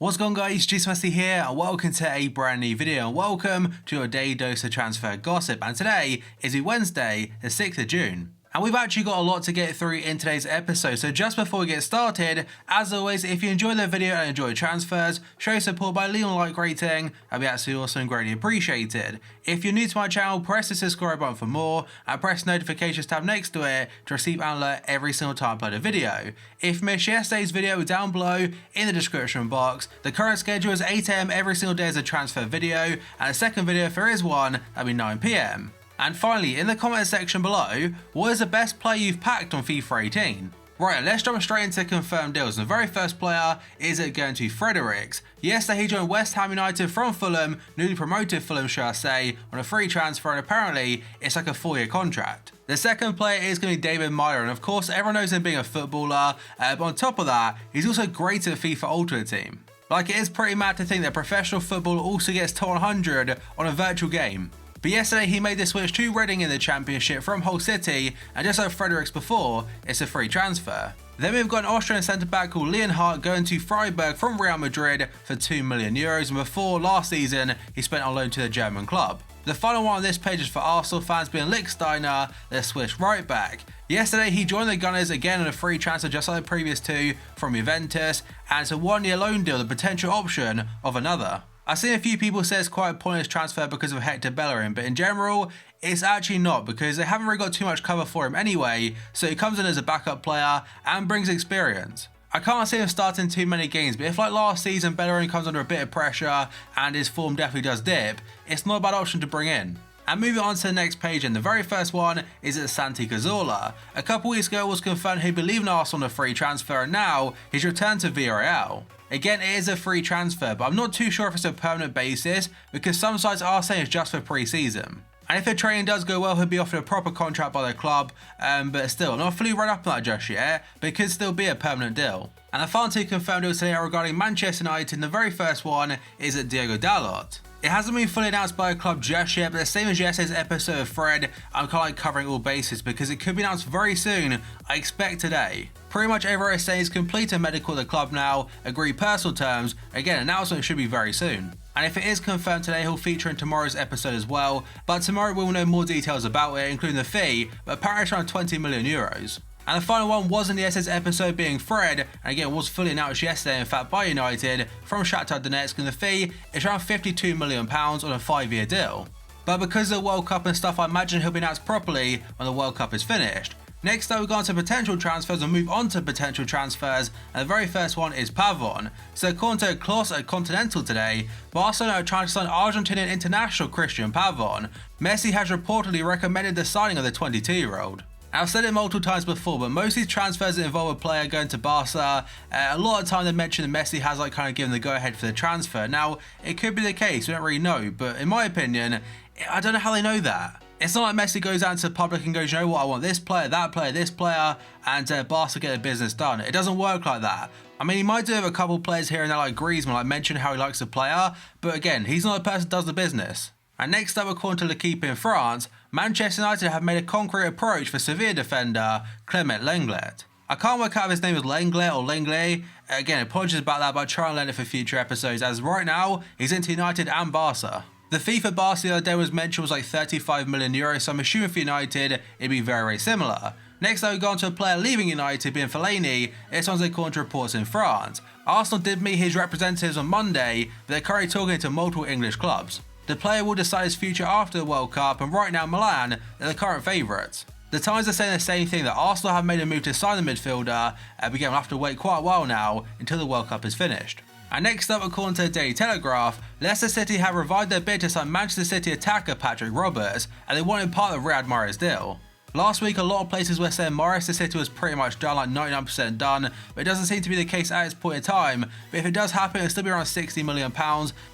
What's going on, guys? Messi here and welcome to a brand new video and welcome to your daily dose of transfer gossip, and today is Wednesday the 6th of June. And we've actually got a lot to get through in today's episode, so just before we get started, as always, if you enjoyed the video and enjoy transfers, show support by leaving a like rating, that'd be absolutely awesome and greatly appreciated. If you're new to my channel, press the subscribe button for more and press the notifications tab next to it to receive an alert every single time I upload a video. If you missed yesterday's video, down below in the description box. The current schedule is 8 AM every single day as a transfer video, and the second video, if there is one, that'll be 9 PM. And finally, in the comment section below, what is the best player you've packed on FIFA 18? Right, let's jump straight into confirmed deals. The very first player is going to be Fredericks. Yesterday he joined West Ham United from Fulham, newly promoted Fulham shall I say, on a free transfer, and apparently it's like a 4-year contract. The second player is going to be David Miller, and of course everyone knows him being a footballer, but on top of that, he's also great at FIFA Ultimate Team. Like, it is pretty mad to think that professional football also gets top 100 on a virtual game. But yesterday he made the switch to Reading in the Championship from Hull City, and just like Fredericks before, it's a free transfer. Then we've got an Austrian centre-back called Leonhardt going to Freiburg from Real Madrid for €2 million, and before last season he spent on loan to the German club. The final one on this page is for Arsenal fans, being LICHTSTEINER, their Swiss right back. Yesterday he joined the Gunners again on a free transfer just like the previous two from Juventus, and it's a 1-year loan deal, the potential option of another. I've seen a few people say it's quite a pointless transfer because of Hector Bellerin, but in general, it's actually not, because they haven't really got too much cover for him anyway, so he comes in as a backup player and brings experience. I can't see him starting too many games, but if like last season Bellerin comes under a bit of pressure and his form definitely does dip, it's not a bad option to bring in. And moving on to the next page, and the very first one is at Santi Cazorla. A couple weeks ago it was confirmed he'd be leaving Arsenal on a free transfer, and now he's returned to Villarreal. Again, it is a free transfer, but I'm not too sure if it's a permanent basis, because some sites are saying it's just for pre-season. And if the training does go well, he'll be offered a proper contract by the club, but still, I'm not fully read up on that just yet, but it could still be a permanent deal. And the final two confirmed deals today are regarding Manchester United, and the very first one is at Diogo Dalot. It hasn't been fully announced by a club just yet, but the same as yesterday's episode of Fred, I'm kind of like covering all bases because it could be announced very soon, I expect today. Pretty much everyone is saying he's completed medical at the club now, agreed personal terms, again announcement should be very soon. And if it is confirmed today, he'll feature in tomorrow's episode as well, but tomorrow we'll know more details about it, including the fee, but apparently it's around €20 million. And the final one was in yesterday's episode, being Fred, and again was fully announced yesterday in fact by United from Shakhtar Donetsk, and the fee is around £52 million on a 5-year deal. But because of the World Cup and stuff, I imagine he'll be announced properly when the World Cup is finished. Next up, we've gone to potential transfers and move on to potential transfers, and the very first one is Pavon. So according to Klaus at Continental today, Barcelona are trying to sign Argentinian international Christian Pavon. Messi has reportedly recommended the signing of the 22-year-old. I've said it multiple times before, but most of these transfers that involve a player going to Barca, a lot of time they mention that Messi has like kind of given the go-ahead for the transfer. Now, it could be the case, we don't really know, but in my opinion, I don't know how they know that. It's not like Messi goes out into the public and goes, you know what, I want this player, this player, and Barca get the business done. It doesn't work like that. I mean, he might do have a couple players here and there like Griezmann, like mention how he likes a player, but again, he's not the person that does the business. And next up, according to L'Equipe in France, Manchester United have made a concrete approach for Sevilla defender Clement Lenglet. I can't work out if his name is Lenglet or Lenglet. Again, apologies about that, but I'll try and learn it for future episodes, as right now, he's into United and Barca. The FIFA Barca the other day was mentioned was like €35 million, so I'm assuming for United, it'd be very, very similar. Next up, we've gone to a player leaving United, being Fellaini. This one's according to reports in France. Arsenal did meet his representatives on Monday, but they're currently talking to multiple English clubs. The player will decide his future after the World Cup, and right now Milan are the current favourites. The Times are saying the same thing, that Arsenal have made a move to sign the midfielder, but again we'll have to wait quite a while now until the World Cup is finished. And next up, according to the Daily Telegraph, Leicester City have revived their bid to sign Manchester City attacker Patrick Roberts, and they wanted part of Riyad Mahrez's deal. Last week, a lot of places were saying Manchester City was pretty much done, like 99% done, but it doesn't seem to be the case at this point in time. But if it does happen, it'll still be around £60 million,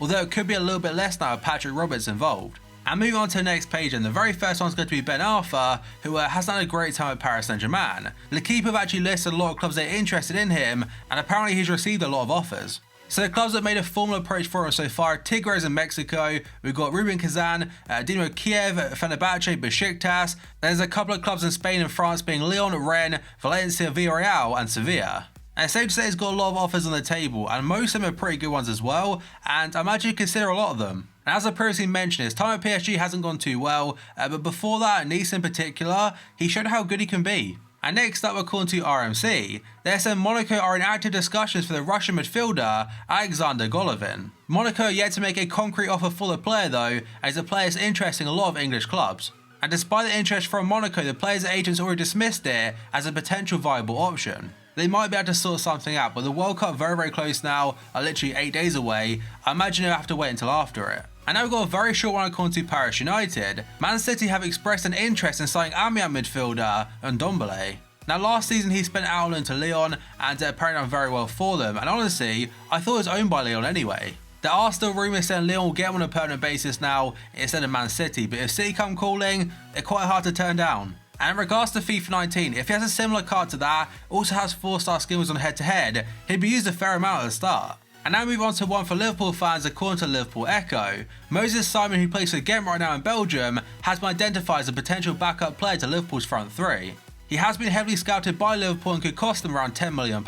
although it could be a little bit less now with Patrick Roberts involved. And moving on to the next page, and the very first one's going to be Ben Arfa, who has done a great time at Paris Saint-Germain. L'Equipe have actually listed a lot of clubs that are interested in him, and apparently he's received a lot of offers. So the clubs that made a formal approach for him so far: Tigres in Mexico, we've got Rubin Kazan, Dinamo Kiev, Fenerbahce, Besiktas. There's a couple of clubs in Spain and France, being Lyon, Rennes, Valencia, Villarreal and Sevilla. And it's safe to say he's got a lot of offers on the table, and most of them are pretty good ones as well, and I imagine you consider a lot of them. And as I previously mentioned, his time at PSG hasn't gone too well, but before that, Nice in particular, he showed how good he can be. And next up, according to RMC, they said Monaco are in active discussions for the Russian midfielder Alexander Golovin. Monaco are yet to make a concrete offer for the player though, as the player is interested in a lot of English clubs. And despite the interest from Monaco, the player's agents already dismissed it as a potential viable option. They might be able to sort something out, but the World Cup very close now, are literally 8 days away. I imagine they'll have to wait until after it. And now we've got a very short one according to Paris United. Man City have expressed an interest in signing Amiens midfielder Ndombele. Now last season he spent out on loan to Lyon and apparently done very well for them, and honestly, I thought it was owned by Lyon anyway. There are still rumours saying Lyon will get him on a permanent basis now instead of Man City, but if City come calling, they're quite hard to turn down. And in regards to FIFA 19, if he has a similar card to that, also has 4-star skills on head-to-head, he'd be used a fair amount at the start. And now move on to one for Liverpool fans according to Liverpool Echo. Moses Simon, who plays for Ghent right now in Belgium, has been identified as a potential backup player to Liverpool's front three. He has been heavily scouted by Liverpool and could cost them around £10 million.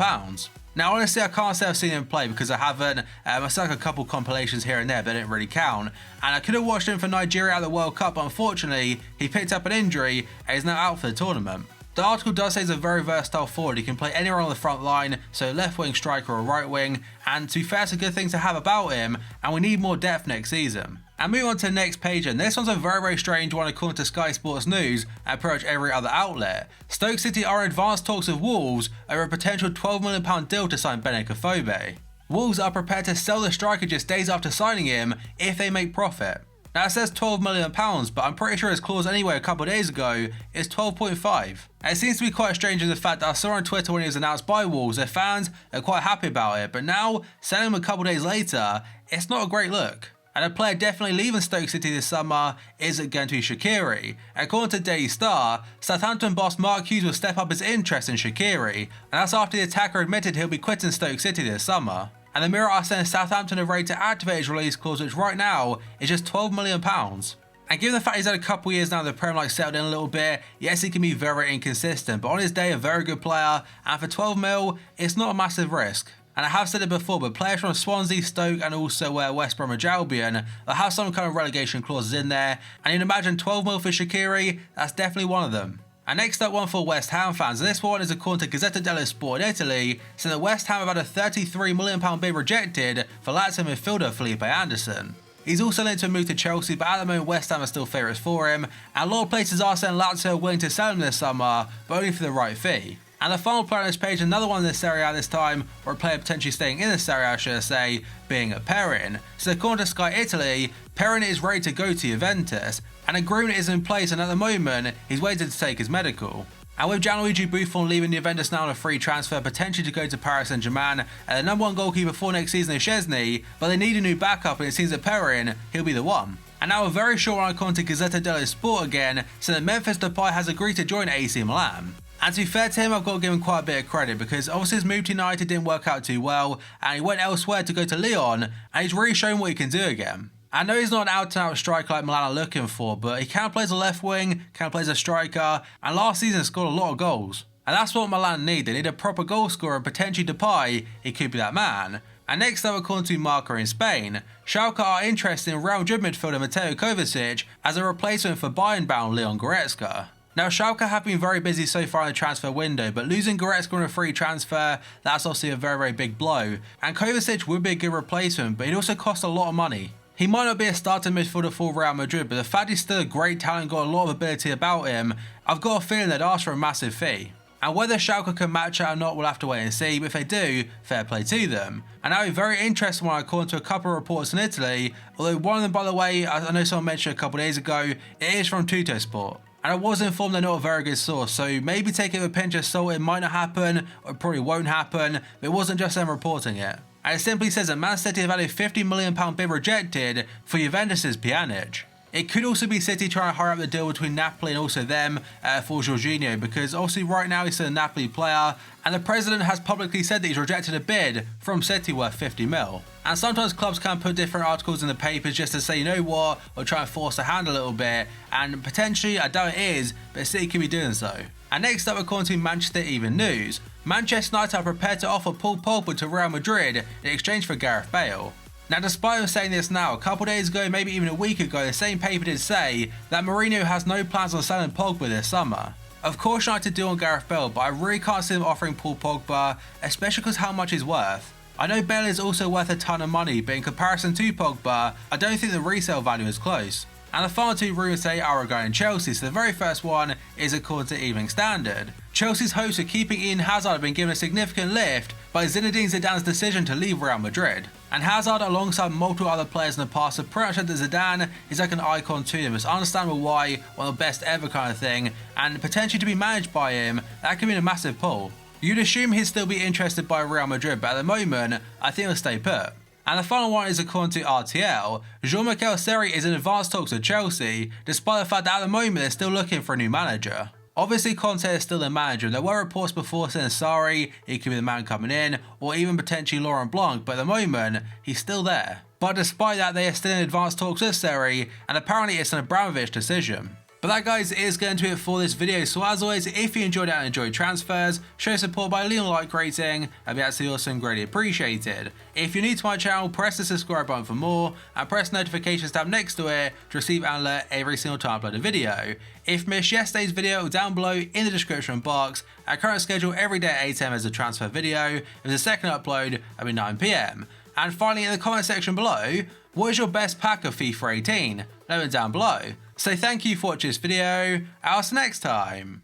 Now honestly, I can't say I've seen him play because I haven't. I've seen like a couple compilations here and there, but they didn't really count. And I could have watched him for Nigeria at the World Cup, but unfortunately, he picked up an injury and is now out for the tournament. The article does say he's a very versatile forward. He can play anywhere on the front line, so left wing striker or right wing, and to be fair, it's a good thing to have about him, and we need more depth next season. And moving on to the next page, and this one's a very strange one according to Sky Sports News and pretty much every other outlet. Stoke City are in advanced talks with Wolves over a potential £12 million deal to sign Benik Afobe. Wolves are prepared to sell the striker just days after signing him if they make profit. Now it says £12 million, but I'm pretty sure his clause anyway a couple of days ago is 12.5. And it seems to be quite strange in the fact that I saw on Twitter when he was announced by Wolves, their fans are quite happy about it, but now selling him a couple of days later, it's not a great look. And a player definitely leaving Stoke City this summer is going to be Shaqiri. According to Daily Star, Southampton boss Mark Hughes will step up his interest in Shaqiri, and that's after the attacker admitted he'll be quitting Stoke City this summer. And the Mirror are saying Southampton are ready to activate his release clause, which right now is just £12 million. And given the fact he's had a couple years now, the Premier League settled in a little bit, yes, he can be very inconsistent, but on his day, a very good player, and for 12 mil, it's not a massive risk. And I have said it before, but players from Swansea, Stoke and also West Bromwich Albion, they'll have some kind of relegation clauses in there, and you'd imagine 12 mil for Shaqiri, that's definitely one of them. And next up, one for West Ham fans, and this one is according to Gazzetta dello Sport in Italy, saying that West Ham have had a £33 million bid rejected for Lazio midfielder Felipe Anderson. He's also linked to a move to Chelsea, but at the moment West Ham are still favourites for him, and a lot of places are saying Lazio are willing to sell him this summer, but only for the right fee. And the final player on this page, another one in the Serie A this time, or a player potentially staying in the Serie A, should I say, being Perin. So according to Sky Italy, Perin is ready to go to Juventus, and agreement is in place, and at the moment, he's waiting to take his medical. And with Gianluigi Buffon leaving Juventus now on a free transfer, potentially to go to Paris Saint-Germain, and the number one goalkeeper for next season is Szczesny, but they need a new backup, and it seems that Perin, he'll be the one. And now a very short one according to Gazzetta dello Sport again, saying that Memphis Depay has agreed to join AC Milan. And to be fair to him, I've got to give him quite a bit of credit because obviously his move to United didn't work out too well, and he went elsewhere to go to Lyon, and he's really shown what he can do again. I know he's not an out-and-out striker like Milan are looking for, but he can play as a left wing, can play as a striker, and last season scored a lot of goals. And that's what Milan need. They need a proper goal scorer, and potentially Depay, he could be that man. And next up, according to Marca in Spain, Schalke are interested in Real Madrid midfielder Mateo Kovacic as a replacement for Bayern-bound Leon Goretzka. Now Schalke have been very busy so far in the transfer window, but losing Goretzka on a free transfer, that's obviously a very big blow. And Kovacic would be a good replacement, but he'd also cost a lot of money. He might not be a starting midfielder for Real Madrid, but the fact he's still a great talent, got a lot of ability about him, I've got a feeling they'd ask for a massive fee. And whether Schalke can match it or not, we'll have to wait and see, but if they do, fair play to them. And now a very interesting one according to a couple of reports in Italy, although one of them, by the way, I know someone mentioned a couple of days ago, it is from Tuttosport. And I was informed they're not a very good source, so maybe take it with a pinch of salt. It might not happen, or it probably won't happen, but it wasn't just them reporting it. And it simply says that Man City have had a £50 million bid rejected for Juventus' Pjanic. It could also be City trying to hurry up the deal between Napoli and also them for Jorginho, because obviously right now he's still a Napoli player, and the president has publicly said that he's rejected a bid from City worth 50 mil. And sometimes clubs can put different articles in the papers just to say, you know what, or try and force the hand a little bit, and potentially, I doubt it is, but City could be doing so. And next up, according to Manchester Evening News, Manchester United are prepared to offer Paul Pogba to Real Madrid in exchange for Gareth Bale. Now, despite us saying this now, a couple days ago, maybe even a week ago, the same paper did say that Mourinho has no plans on selling Pogba this summer. Of course United do on Gareth Bale, but I really can't see them offering Paul Pogba, especially because how much he's worth. I know Bale is also worth a ton of money, but in comparison to Pogba, I don't think the resale value is close. And the final two rumours today are regarding Chelsea, so the very first one is according to Evening Standard. Chelsea's hopes of keeping Eden Hazard have been given a significant lift by Zinedine Zidane's decision to leave Real Madrid. And Hazard, alongside multiple other players in the past, have pretty much said that Zidane is like an icon to them. It's understandable why, one of the best ever kind of thing, and potentially to be managed by him, that could be a massive pull. You'd assume he'd still be interested by Real Madrid, but at the moment, I think he'll stay put. And the final one is according to RTL. Jean-Michel Seri is in advanced talks with Chelsea, despite the fact that at the moment they're still looking for a new manager. Obviously Conte is still the manager, and there were reports before saying Sarri, he could be the man coming in, or even potentially Laurent Blanc, but at the moment, he's still there. But despite that, they are still in advanced talks with Seri, and apparently it's an Abramovich decision. But that, guys, is going to be it for this video. So as always, if you enjoyed it and enjoyed transfers, show support by leaving a like rating. That'd be absolutely awesome, greatly appreciated. If you're new to my channel, press the subscribe button for more, and press the notifications tab next to it to receive an alert every single time I upload a video. If you missed yesterday's video, down below in the description box. Our current schedule every day at 8 AM is a transfer video. If there's a second upload, that'll be 9 PM. And finally, in the comment section below, what is your best pack of FIFA 18? Let me know down below. So thank you for watching this video, I'll see you next time.